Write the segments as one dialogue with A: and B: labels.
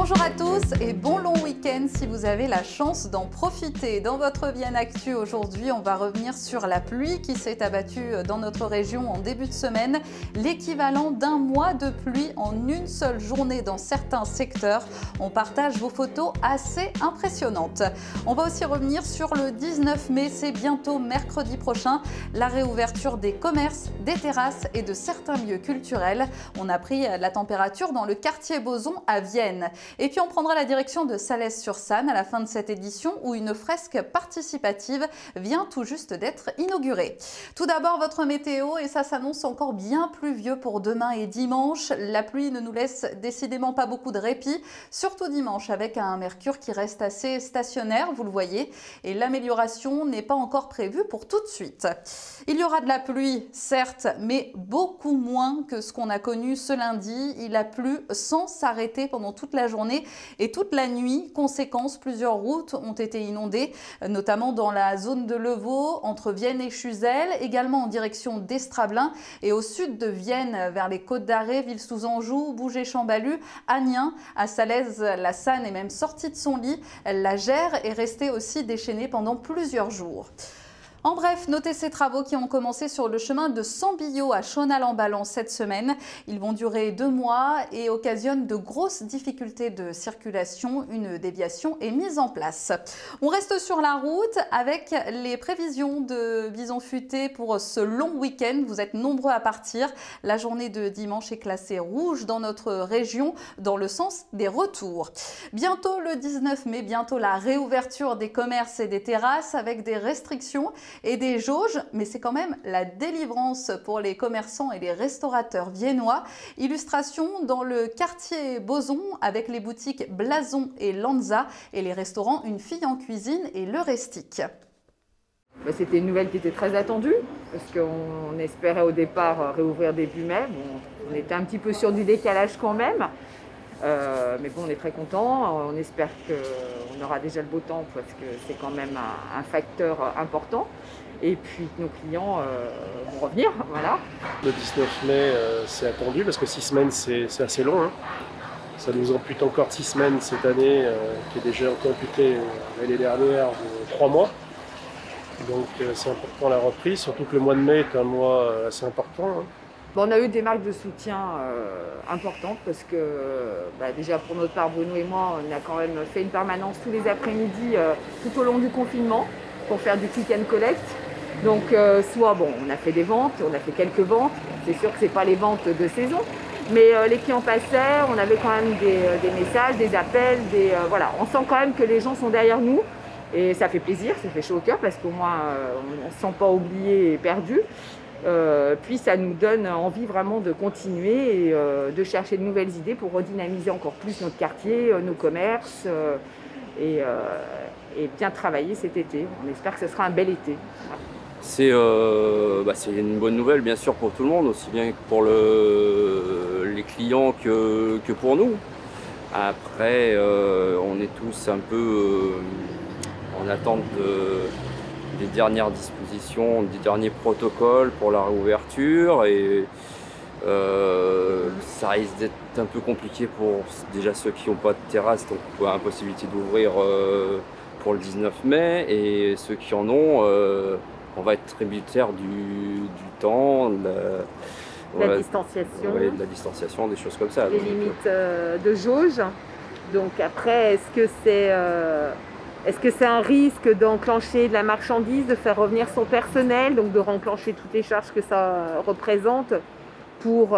A: Bonjour à tous et bon long week-end si vous avez la chance d'en profiter. Dans votre Vienne Actu aujourd'hui, on va revenir sur la pluie qui s'est abattue dans notre région en début de semaine. L'équivalent d'un mois de pluie en une seule journée dans certains secteurs. On partage vos photos assez impressionnantes. On va aussi revenir sur le 19 mai, c'est bientôt mercredi prochain, la réouverture des commerces, des terrasses et de certains lieux culturels. On a pris la température dans le quartier Boson à Vienne. Et puis on prendra la direction de Salles-sur-Sanne à la fin de cette édition où une fresque participative vient tout juste d'être inaugurée. Tout d'abord votre météo et ça s'annonce encore bien pluvieux pour demain et dimanche. La pluie ne nous laisse décidément pas beaucoup de répit, surtout dimanche avec un mercure qui reste assez stationnaire, vous le voyez, et l'amélioration n'est pas encore prévue pour tout de suite. Il y aura de la pluie, certes, mais beaucoup moins que ce qu'on a connu ce lundi. Il a plu sans s'arrêter pendant toute la journée et toute la nuit. Conséquence, plusieurs routes ont été inondées, notamment dans la zone de Levaux, entre Vienne et Chuzelle, également en direction d'Estrablin et au sud de Vienne, vers les Côtes d'Arrée, Ville-sous-Anjou, Bougé-Chambalu, Aniens, à Salaise, la Sanne est même sortie de son lit. La Gère est restée aussi déchaînée pendant plusieurs jours. En bref, notez ces travaux qui ont commencé sur le chemin de Sambillo à Chonal-en-Ballon cette semaine. Ils vont durer 2 mois et occasionnent de grosses difficultés de circulation. Une déviation est mise en place. On reste sur la route avec les prévisions de Bison Futé pour ce long week-end. Vous êtes nombreux à partir. La journée de dimanche est classée rouge dans notre région dans le sens des retours. Bientôt le 19 mai, bientôt la réouverture des commerces et des terrasses avec des restrictions et des jauges, mais c'est quand même la délivrance pour les commerçants et les restaurateurs viennois. Illustration dans le quartier Boson avec les boutiques Blason et Lanza et les restaurants Une fille en cuisine et Le Restic.
B: C'était une nouvelle qui était très attendue parce qu'on espérait au départ réouvrir début mai. Bon, on était un petit peu sur du décalage quand même. Mais bon, on est très content. On espère qu'on aura déjà le beau temps parce que c'est quand même un facteur important. Et puis nos clients vont revenir, voilà.
C: Le 19 mai, c'est attendu parce que 6 semaines, c'est assez long. Hein. Ça nous ampute encore 6 semaines cette année, qui est déjà amputée l'année dernière de 3 mois. Donc c'est important la reprise, surtout que le mois de mai est un mois assez important. Hein.
B: Bon, on a eu des marques de soutien importantes parce que déjà pour notre part, Bruno et moi, on a quand même fait une permanence tous les après-midi tout au long du confinement pour faire du click and collect. Donc soit bon, on a fait des ventes, on a fait quelques ventes, c'est sûr que ce n'est pas les ventes de saison, mais les clients passaient, on avait quand même des messages, des appels, voilà. On sent quand même que les gens sont derrière nous et ça fait plaisir, ça fait chaud au cœur parce qu'au moins on ne se sent pas oublié et perdu. Puis ça nous donne envie vraiment de continuer et de chercher de nouvelles idées pour redynamiser encore plus notre quartier, nos commerces et bien travailler cet été. On espère que ce sera un bel été.
D: C'est une bonne nouvelle bien sûr pour tout le monde, aussi bien pour les clients que pour nous. Après, on est tous un peu en attente des dernières dispositions, des derniers protocoles pour la réouverture et ça risque d'être un peu compliqué pour déjà ceux qui n'ont pas de terrasse, donc impossibilité d'ouvrir pour le 19 mai et ceux qui en ont, on va être tributaire du temps, de
B: la distanciation.
D: Ouais, de la distanciation, des choses comme ça.
B: Les limites de jauge. Donc après, est-ce que c'est un risque d'enclencher de la marchandise, de faire revenir son personnel, donc de renclencher toutes les charges que ça représente pour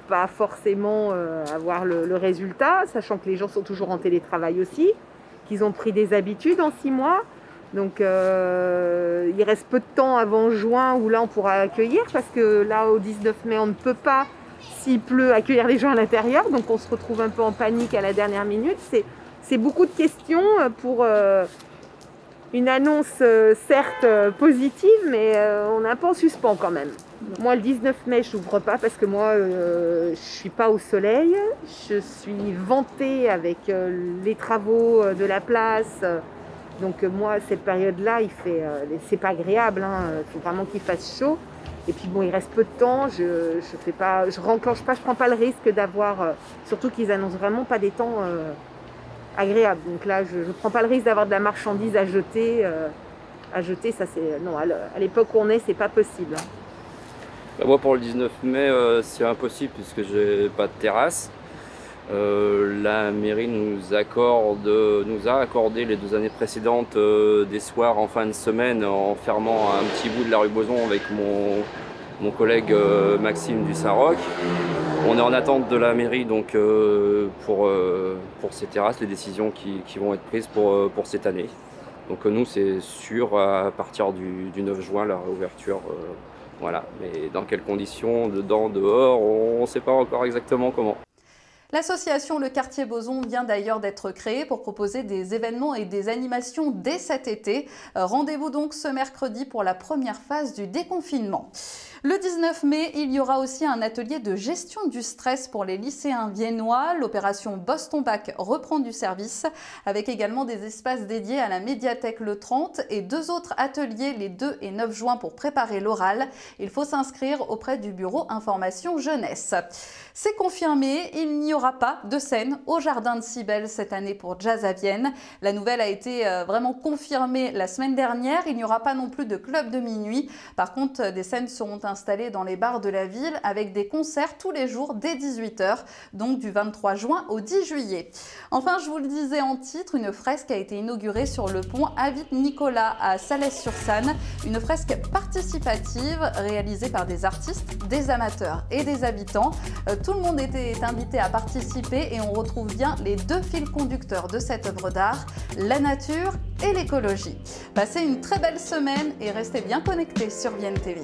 B: pas forcément avoir le résultat, sachant que les gens sont toujours en télétravail aussi, qu'ils ont pris des habitudes en 6 mois. Donc il reste peu de temps avant juin où là on pourra accueillir, parce que là au 19 mai on ne peut pas, s'il pleut, accueillir les gens à l'intérieur, donc on se retrouve un peu en panique à la dernière minute. C'est beaucoup de questions pour une annonce certes positive, mais on est un peu en suspens quand même. Moi le 19 mai je n'ouvre pas parce que moi je ne suis pas au soleil, je suis vantée avec les travaux de la place. Donc moi cette période-là, c'est pas agréable, hein. Il faut vraiment qu'il fasse chaud. Et puis bon, il reste peu de temps, je renclenche pas, je prends pas le risque d'avoir, surtout qu'ils annoncent vraiment pas des temps agréable. Donc là, je ne prends pas le risque d'avoir de la marchandise à jeter. Ça c'est non. À l'époque où on est, c'est pas possible.
D: Moi, pour le 19 mai, c'est impossible puisque j'ai pas de terrasse. La mairie nous a accordé les 2 années précédentes des soirs en fin de semaine en fermant un petit bout de la rue Boson avec mon collègue Maxime du Saint-Roch. On est en attente de la mairie donc pour ces terrasses, les décisions qui vont être prises pour cette année. Donc nous c'est sûr à partir du 9 juin la réouverture. Voilà, mais dans quelles conditions, dedans, dehors, on ne sait pas encore exactement comment.
A: L'association Le Quartier Boson vient d'ailleurs d'être créée pour proposer des événements et des animations dès cet été. Rendez-vous donc ce mercredi pour la première phase du déconfinement. Le 19 mai, il y aura aussi un atelier de gestion du stress pour les lycéens viennois. L'opération Boston Bac reprend du service, avec également des espaces dédiés à la médiathèque le 30 et 2 autres ateliers les 2 et 9 juin pour préparer l'oral. Il faut s'inscrire auprès du bureau information jeunesse. C'est confirmé, il n'y aura pas de scène au Jardin de Cybèle cette année pour Jazz à Vienne. La nouvelle a été vraiment confirmée la semaine dernière. Il n'y aura pas non plus de club de minuit. Par contre, des scènes seront installées dans les bars de la ville avec des concerts tous les jours dès 18 h, donc du 23 juin au 10 juillet. Enfin, je vous le disais en titre, une fresque a été inaugurée sur le pont Avit-Nicolas à Salles-sur-Sanne. Une fresque participative réalisée par des artistes, des amateurs et des habitants. Tout le monde était invité à participer et on retrouve bien les 2 fils conducteurs de cette œuvre d'art, la nature et l'écologie. Passez une très belle semaine et restez bien connectés sur Vienne TV.